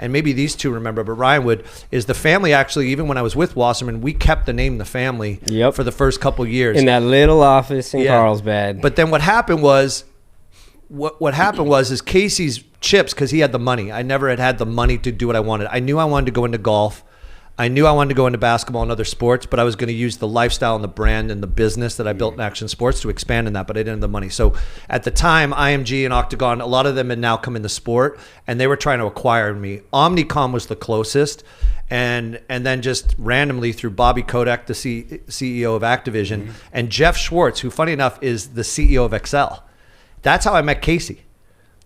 and maybe these two remember, but Ryan would, is the family actually, even when I was with Wasserman, we kept the name The Family for the first couple of years. In that little office in Carlsbad. But then what happened was, is Casey's chips, because he had the money. I never had the money to do what I wanted. I knew I wanted to go into golf. I knew I wanted to go into basketball and other sports, but I was going to use the lifestyle and the brand and the business that I built in Action Sports to expand in that, but I didn't have the money. So at the time, IMG and Octagon, a lot of them had now come into sport, and they were trying to acquire me. Omnicom was the closest, and then just randomly through Bobby Kodak, the CEO of Activision, and Jeff Schwartz, who funny enough is the CEO of Excel. That's how I met Casey.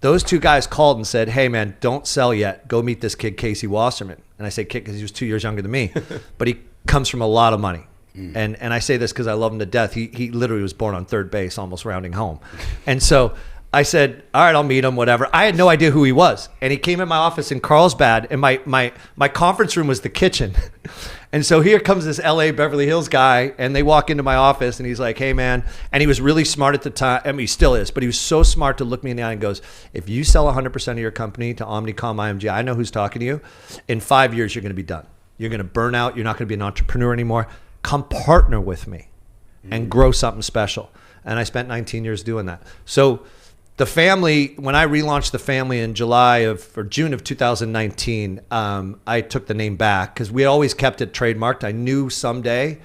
Those two guys called and said, hey, man, don't sell yet. Go meet this kid, Casey Wasserman. And I say kid because he was 2 years younger than me, but he comes from a lot of money. And I say this because I love him to death. He literally was born on third base, almost rounding home. And so I said, all right, I'll meet him, whatever. I had no idea who he was. And he came in my office in Carlsbad, and my conference room was the kitchen. And so here comes this LA Beverly Hills guy, and they walk into my office, and he's like, hey, man. And he was really smart at the time. I mean, he still is, but he was so smart to look me in the eye and goes, if you sell 100% of your company to Omnicom, IMG, I know who's talking to you. In 5 years, you're going to be done. You're going to burn out. You're not going to be an entrepreneur anymore. Come partner with me and grow something special. And I spent 19 years doing that. So the family, when I relaunched the family in June of 2019, I took the name back because we had always kept it trademarked. I knew someday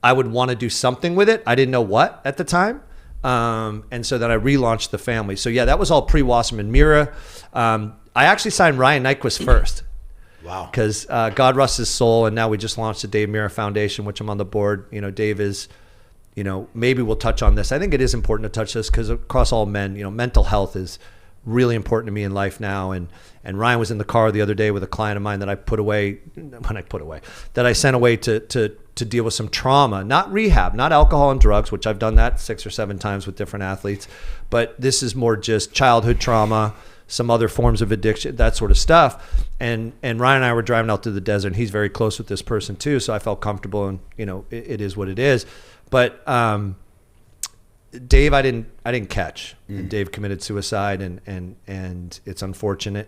I would want to do something with it. I didn't know what at the time. And so then I relaunched the family. So yeah, that was all pre-Wasserman Mira. I actually signed Ryan Nyquist first. Wow. Because God rest his soul. And now we just launched the Dave Mira Foundation, which I'm on the board. You know, Dave is, maybe we'll touch on this. I think it is important to touch this because across all men, mental health is really important to me in life now. And Ryan was in the car the other day with a client of mine that I sent away to deal with some trauma, not rehab, not alcohol and drugs, which I've done that 6 or 7 times with different athletes. But this is more just childhood trauma, some other forms of addiction, that sort of stuff. And Ryan and I were driving out to the desert, and he's very close with this person too. So I felt comfortable, and it is what it is. But Dave, I didn't catch. And Dave committed suicide, and it's unfortunate.